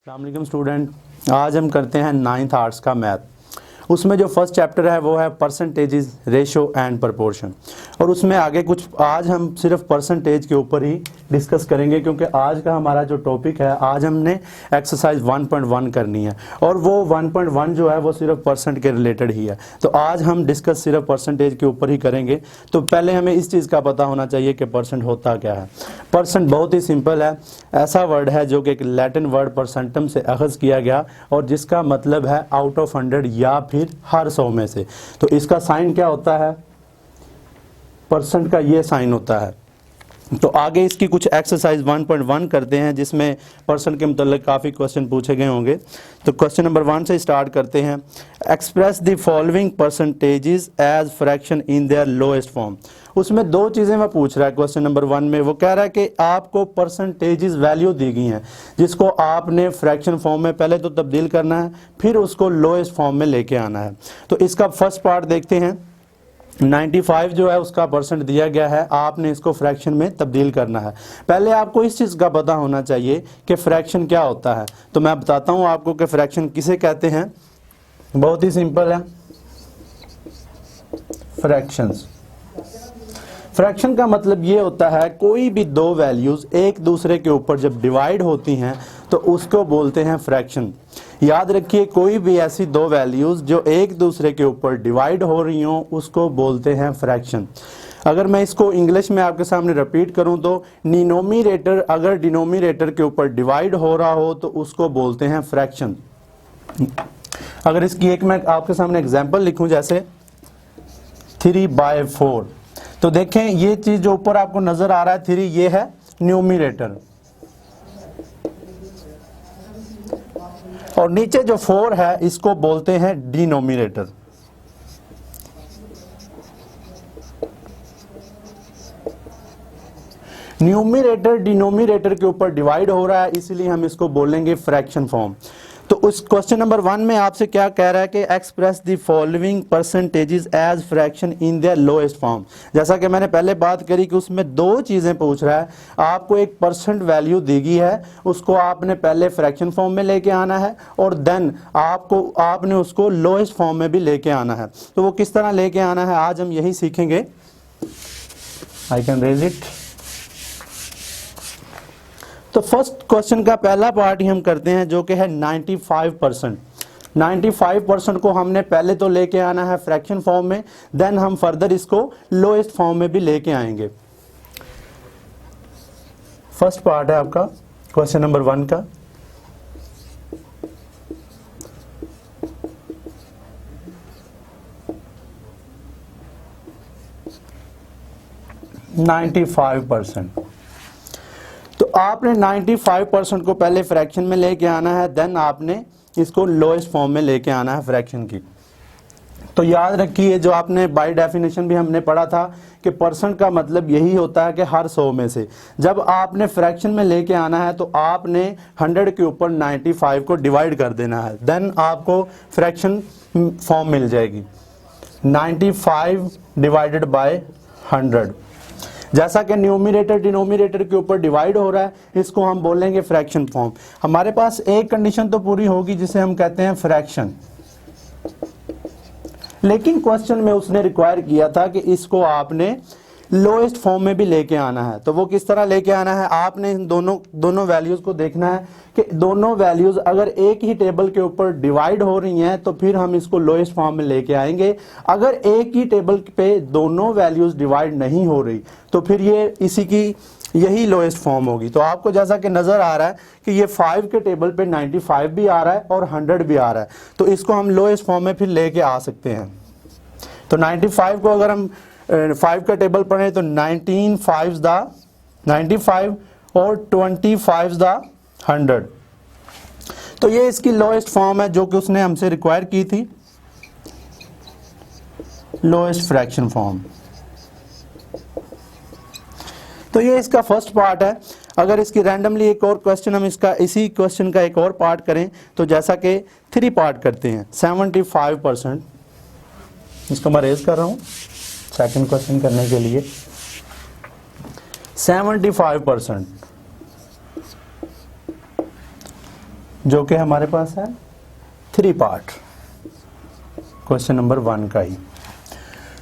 अस्सलाम वालेकुम स्टूडेंट, आज हम करते हैं 9th आर्ट्स का मैथ। उसमें जो फर्स्ट चैप्टर है वो है परसेंटेजेस, रेशो एंड प्रपोर्शन। और उसमें आगे कुछ आज हम सिर्फ परसेंटेज के ऊपर ही डिस्कस करेंगे, क्योंकि आज का हमारा जो टॉपिक है, आज हमने एक्सरसाइज 1.1 करनी है और वो 1.1 जो है वो सिर्फ परसेंट के रिलेटेड ही है। तो आज हम डिस्कस सिर्फ परसेंटेज के ऊपर ही करेंगे। तो पहले हमें इस चीज़ का पता होना चाहिए कि परसेंट होता क्या है। परसेंट बहुत ही सिंपल है, ऐसा वर्ड है जो कि एक लैटिन वर्ड परसेंटम से अखज़ किया गया और जिसका मतलब है आउट ऑफ 100 या फिर हर 100 में से। तो इसका साइन क्या होता है? परसेंट का ये साइन होता है। तो आगे इसकी कुछ एक्सरसाइज 1.1 करते हैं जिसमें परसेंट के मतलब काफ़ी क्वेश्चन पूछे गए होंगे। तो क्वेश्चन नंबर 1 से स्टार्ट करते हैं। Express the following percentages as fraction in their lowest form. उसमें दो चीज़ें वह पूछ रहा है क्वेश्चन नंबर 1 में। वो कह रहा है कि आपको परसेंटेजेस वैल्यू दी गई हैं जिसको आपने फ्रैक्शन फॉर्म में पहले तो तब्दील करना है, फिर उसको लोएस्ट फॉर्म में लेके आना है। तो इसका फर्स्ट पार्ट देखते हैं। 95 जो है उसका परसेंट दिया गया है, आपने इसको फ्रैक्शन में तब्दील करना है। पहले आपको इस चीज़ का पता होना चाहिए कि फ्रैक्शन क्या होता है। तो मैं बताता हूँ आपको कि फ्रैक्शन किसे कहते हैं। बहुत ही सिंपल है, फ्रैक्शंस। फ्रैक्शन का मतलब ये होता है कोई भी दो वैल्यूज एक दूसरे के ऊपर जब डिवाइड होती हैं तो उसको बोलते हैं फ्रैक्शन। याद रखिए, कोई भी ऐसी दो वैल्यूज जो एक दूसरे के ऊपर डिवाइड हो रही हों उसको बोलते हैं फ्रैक्शन। अगर मैं इसको इंग्लिश में आपके सामने रिपीट करूं तो डिनोमिनेटर अगर डिनोमिनेटर के ऊपर डिवाइड हो रहा हो तो उसको बोलते हैं फ्रैक्शन। अगर इसकी एक मैं आपके सामने एग्जांपल लिखूं, जैसे 3/4, तो देखें ये चीज जो ऊपर आपको नजर आ रहा है 3, ये है न्यूमिनेटर और नीचे जो 4 है इसको बोलते हैं डिनोमिनेटर। न्यूमिनेटर डिनोमिनेटर के ऊपर डिवाइड हो रहा है, इसलिए हम इसको बोलेंगे फ्रैक्शन फॉर्म। तो उस क्वेश्चन नंबर 1 में आपसे क्या कह रहा है कि express the following percentages as fraction in their lowest form. जैसा कि मैंने पहले बात करी कि उसमें दो चीज़ें पूछ रहा है। आपको एक परसेंट वैल्यू दी गई है, उसको आपने पहले फ्रैक्शन फॉर्म में लेके आना है और देन आपने उसको लोएस्ट फॉर्म में भी लेके आना है। तो वो किस तरह लेके आना है आज हम यही सीखेंगे। I can raise it. तो फर्स्ट क्वेश्चन का पहला पार्ट ही हम करते हैं जो कि है 95%। 95% को हमने पहले तो लेके आना है फ्रैक्शन फॉर्म में, देन हम फर्दर इसको लोएस्ट फॉर्म में भी लेके आएंगे। फर्स्ट पार्ट है आपका क्वेश्चन नंबर 1 का। %95। तो आपने 95% को पहले फ्रैक्शन में लेके आना है, देन आपने इसको लोएस्ट फॉर्म में लेके आना है फ्रैक्शन की। तो याद रखिए, जो आपने बाय डेफिनेशन भी हमने पढ़ा था कि परसेंट का मतलब यही होता है कि हर 100 में से। जब आपने फ्रैक्शन में लेके आना है तो आपने 100 के ऊपर 95 को डिवाइड कर देना है, देन आपको फ्रैक्शन फॉर्म मिल जाएगी। 95 डिवाइडेड बाय 100। जैसा कि न्यूमिनेटर डिनोमिनेटर के ऊपर डिवाइड हो रहा है, इसको हम बोलेंगे फ्रैक्शन फॉर्म। हमारे पास एक कंडीशन तो पूरी होगी जिसे हम कहते हैं फ्रैक्शन, लेकिन क्वेश्चन में उसने रिक्वायर किया था कि इसको आपने लोएस्ट फॉर्म में भी लेके आना है। तो वो किस तरह लेके आना है? आपने इन दोनों वैल्यूज को देखना है कि दोनों वैल्यूज अगर एक ही टेबल के ऊपर डिवाइड हो रही हैं तो फिर हम इसको लोएस्ट फॉर्म में लेके आएंगे। अगर एक ही टेबल पे दोनों वैल्यूज डिवाइड नहीं हो रही तो फिर ये इसी की यही लोएस्ट फॉर्म होगी। तो आपको जैसा कि नजर आ रहा है कि ये 5 के टेबल पे 95 भी आ रहा है और 100 भी आ रहा है, तो इसको हम लोएस्ट फॉर्म में फिर लेके आ सकते हैं। तो 95 को अगर हम 5 का टेबल पढ़े तो 19 5 द 95 और 25 द 100। तो ये इसकी लोएस्ट फॉर्म है जो कि उसने हमसे रिक्वायर की थी, लोएस्ट फ्रैक्शन फॉर्म। तो ये इसका फर्स्ट पार्ट है। अगर इसकी रैंडमली एक और क्वेश्चन हम इसी क्वेश्चन का एक और पार्ट करें तो जैसा कि 3 पार्ट करते हैं। 75%, इसको मैं रेज कर रहा हूं सेकंड क्वेश्चन करने के लिए। 75% जो कि हमारे पास है 3 पार्ट, क्वेश्चन नंबर 1 का ही।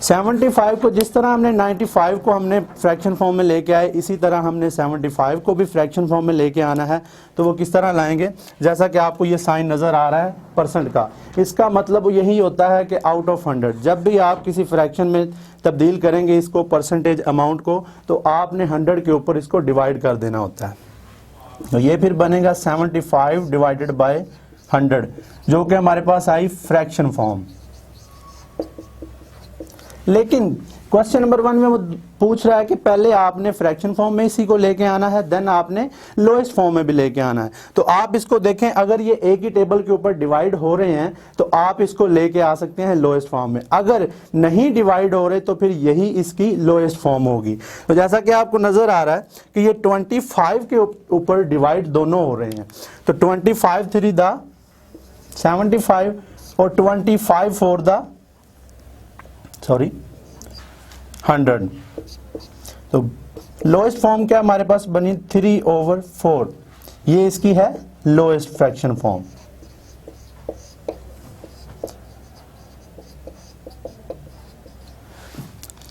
75 को जिस तरह हमने 95 को हमने फ्रैक्शन फॉर्म में लेके आए, इसी तरह हमने 75 को भी फ्रैक्शन फॉर्म में लेके आना है। तो वो किस तरह लाएंगे, जैसा कि आपको ये साइन नज़र आ रहा है परसेंट का, इसका मतलब यही होता है कि आउट ऑफ 100 जब भी आप किसी फ्रैक्शन में तब्दील करेंगे इसको परसेंटेज अमाउंट को, तो आपने 100 के ऊपर इसको डिवाइड कर देना होता है। तो ये फिर बनेगा 75 डिवाइडेड बाय 100, जो कि हमारे पास आई फ्रैक्शन फॉर्म। लेकिन क्वेश्चन नंबर 1 में वो पूछ रहा है कि पहले आपने फ्रैक्शन फॉर्म में इसी को लेके आना है, देन आपने लोएस्ट फॉर्म में भी लेके आना है। तो आप इसको देखें, अगर ये एक ही टेबल के ऊपर डिवाइड हो रहे हैं तो आप इसको लेके आ सकते हैं लोएस्ट फॉर्म में, अगर नहीं डिवाइड हो रहे तो फिर यही इसकी लोएस्ट फॉर्म होगी। तो जैसा कि आपको नजर आ रहा है कि ये 25 के ऊपर डिवाइड दोनों हो रहे हैं, तो 25 3 द 75 और 25 4 द 100। तो लोएस्ट फॉर्म क्या हमारे पास बनी 3/4, ये इसकी है लोएस्ट फ्रैक्शन फॉर्म।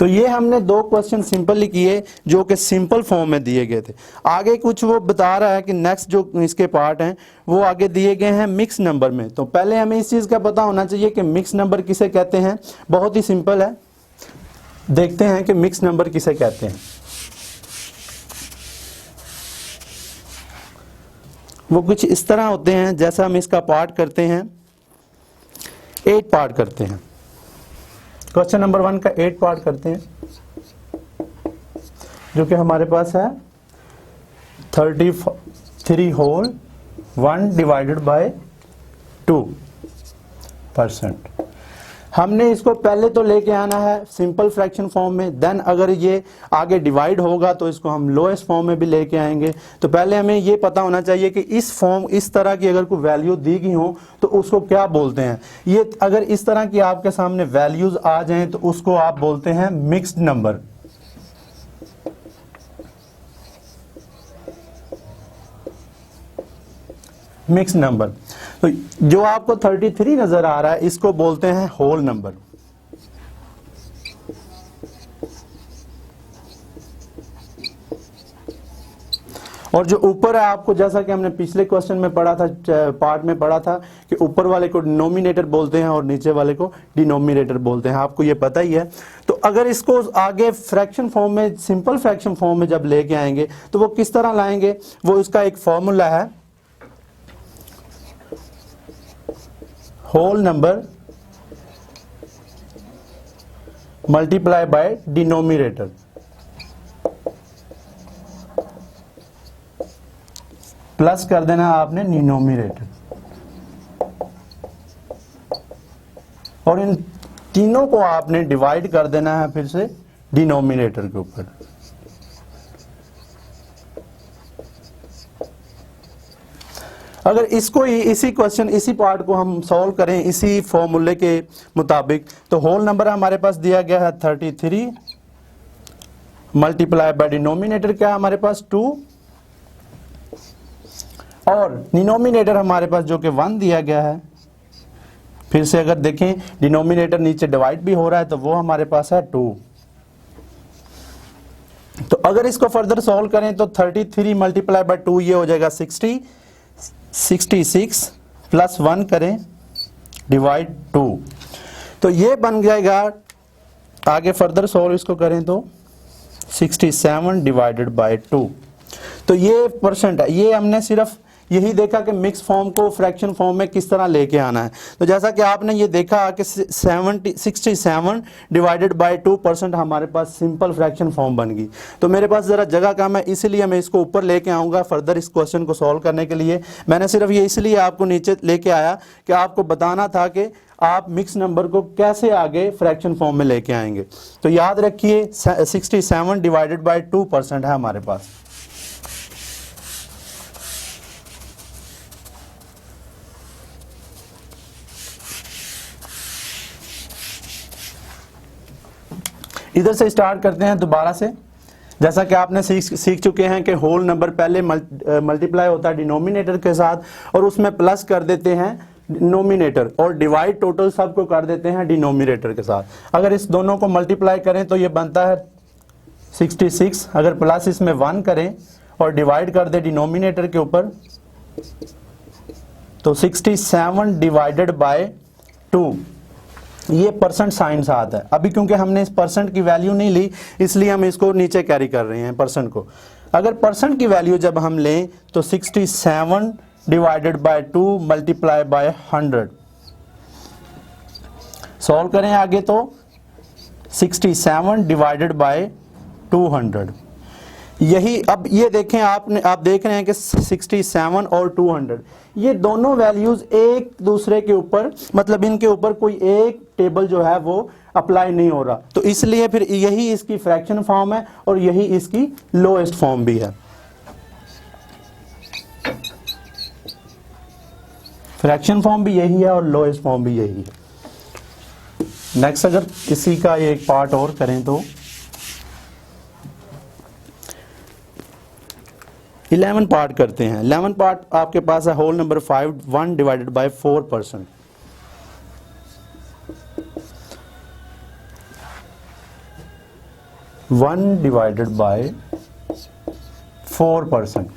तो ये हमने 2 क्वेश्चन सिंपल किए जो कि सिंपल फॉर्म में दिए गए थे। आगे कुछ वो बता रहा है कि नेक्स्ट जो इसके पार्ट हैं वो आगे दिए गए हैं मिक्स नंबर में। तो पहले हमें इस चीज़ का पता होना चाहिए कि मिक्स नंबर किसे कहते हैं। बहुत ही सिंपल है, देखते हैं कि मिक्स नंबर किसे कहते हैं। वो कुछ इस तरह होते हैं, जैसा हम इसका पार्ट करते हैं, 8 पार्ट करते हैं। क्वेश्चन नंबर 1 का 8 पार्ट करते हैं, जो कि हमारे पास है 33 होल 1 डिवाइडेड बाय 2%। हमने इसको पहले तो लेके आना है सिंपल फ्रैक्शन फॉर्म में, देन अगर ये आगे डिवाइड होगा तो इसको हम लोएस्ट फॉर्म में भी लेके आएंगे। तो पहले हमें ये पता होना चाहिए कि इस तरह की अगर कोई वैल्यू दी गई हो तो उसको क्या बोलते हैं। ये अगर इस तरह की आपके सामने वैल्यूज आ जाएं तो उसको आप बोलते हैं मिक्स्ड नंबर। Mix number. तो जो आपको 33 नजर आ रहा है इसको बोलते हैं होल नंबर। और जो ऊपर है, आपको जैसा कि हमने पिछले क्वेश्चन में पढ़ा था, पार्ट में पढ़ा था कि ऊपर वाले को डिनोमिनेटर बोलते हैं और नीचे वाले को डिनोमिनेटर बोलते हैं, आपको ये पता ही है। तो अगर इसको आगे फ्रैक्शन फॉर्म में, सिंपल फ्रैक्शन फॉर्म में जब लेके आएंगे तो वो किस तरह लाएंगे, वो इसका एक फॉर्मूला है, whole number multiply by denominator. Plus कर देना आपने डिनोमिनेटर, और इन तीनों को आपने डिवाइड कर देना है फिर से डिनोमिनेटर के ऊपर। अगर इसको इसी क्वेश्चन, इसी पार्ट को हम सॉल्व करें इसी फॉर्मूले के मुताबिक, तो होल नंबर हमारे पास दिया गया है 33 मल्टीप्लाई बाय डिनोमिनेटर क्या है हमारे पास 2, और डिनोमिनेटर हमारे पास जो कि 1 दिया गया है। फिर से अगर देखें डिनोमिनेटर नीचे डिवाइड भी हो रहा है तो वो हमारे पास है 2। तो अगर इसको फर्दर सॉल्व करें तो 33 मल्टीप्लाई बाय 2 ये हो जाएगा 66 प्लस 1 करें डिवाइड 2, तो ये बन जाएगा। आगे फर्दर सॉल्व इसको करें तो 67 डिवाइडेड बाय 2। तो ये परसेंट है। ये हमने सिर्फ यही देखा कि मिक्स फॉर्म को फ्रैक्शन फॉर्म में किस तरह लेके आना है। तो जैसा कि आपने ये देखा कि 67 डिवाइडेड बाय 2% हमारे पास सिंपल फ्रैक्शन फॉर्म बन गई। तो मेरे पास ज़रा जगह कम है, इसीलिए मैं इसको ऊपर लेके आऊँगा फर्दर इस क्वेश्चन को सॉल्व करने के लिए। मैंने सिर्फ ये इसलिए आपको नीचे लेके आया कि आपको बताना था कि आप मिक्स नंबर को कैसे आगे फ्रैक्शन फॉर्म में लेके आएंगे। तो याद रखिए 67 डिवाइडेड बाय 2% है हमारे पास। इधर से स्टार्ट करते हैं दोबारा से। जैसा कि आपने सीख चुके हैं कि होल नंबर पहले मल्टीप्लाई होता है डिनोमिनेटर के साथ और उसमें प्लस कर देते हैं नोमिनेटर, और डिवाइड टोटल सबको कर देते हैं डिनोमिनेटर के साथ। अगर इस दोनों को मल्टीप्लाई करें तो ये बनता है 66, अगर प्लस इसमें 1 करें और डिवाइड कर दे डिनोमिनेटर के ऊपर तो 67 डिवाइडेड बाय 2, ये परसेंट साइन साथ है। अभी क्योंकि हमने इस परसेंट की वैल्यू नहीं ली इसलिए हम इसको नीचे कैरी कर रहे हैं परसेंट को। अगर परसेंट की वैल्यू जब हम लें तो 67 divided by 2 multiply by 100। Solve करें आगे तो 67 डिवाइडेड बाय 200। यही अब ये देखें आप देख रहे हैं कि 67 और 200 ये दोनों वैल्यूज एक दूसरे के ऊपर, मतलब इनके ऊपर कोई एक टेबल जो है वो अप्लाई नहीं हो रहा, तो इसलिए फिर यही इसकी फ्रैक्शन फॉर्म है और यही इसकी लोएस्ट फॉर्म भी है। फ्रैक्शन फॉर्म भी यही है और लोएस्ट फॉर्म भी यही है। नेक्स्ट अगर इसी का एक पार्ट और करें तो 11 पार्ट करते हैं। 11 पार्ट आपके पास है whole number 5 1 divided by 4%। One divided by 4%।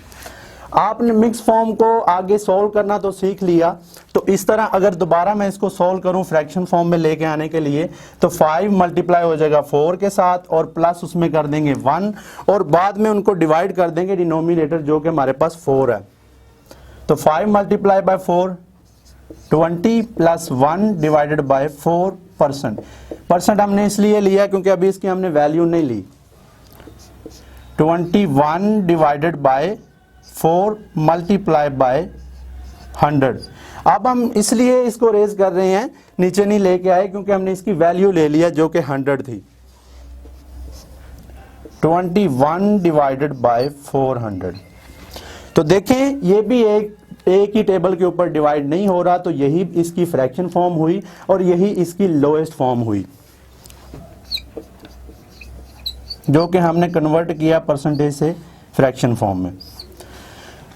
आपने मिक्स फॉर्म को आगे सॉल्व करना तो सीख लिया, तो इस तरह अगर दोबारा मैं इसको सॉल्व करूं फ्रैक्शन फॉर्म में लेके आने के लिए तो 5 मल्टीप्लाई हो जाएगा 4 के साथ और प्लस उसमें कर देंगे 1 और बाद में उनको डिवाइड कर देंगे डिनोमिनेटर जो कि हमारे पास 4 है। तो 5 multiply by 4 20 plus 1 divided by 4%। Percent हमने इसलिए लिया क्योंकि अभी इसकी हमने वैल्यू नहीं ली। 21 डिवाइडेड बाय 4 मल्टीप्लाई बाय 100। अब हम इसलिए इसको रेज कर रहे हैं, नीचे नहीं लेके आए क्योंकि हमने इसकी वैल्यू ले लिया जो कि 100 थी। 21 डिवाइडेड बाय 400। तो देखें ये भी एक ही टेबल के ऊपर डिवाइड नहीं हो रहा, तो यही इसकी फ्रैक्शन फॉर्म हुई और यही इसकी लोएस्ट फॉर्म हुई जो कि हमने कन्वर्ट किया परसेंटेज से फ्रैक्शन फॉर्म में।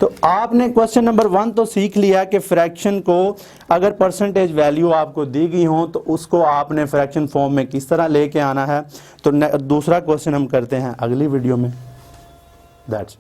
तो आपने क्वेश्चन नंबर 1 तो सीख लिया कि फ्रैक्शन को अगर परसेंटेज वैल्यू आपको दी गई हो तो उसको आपने फ्रैक्शन फॉर्म में किस तरह लेके आना है। तो दूसरा क्वेश्चन हम करते हैं अगली वीडियो में। दैट्स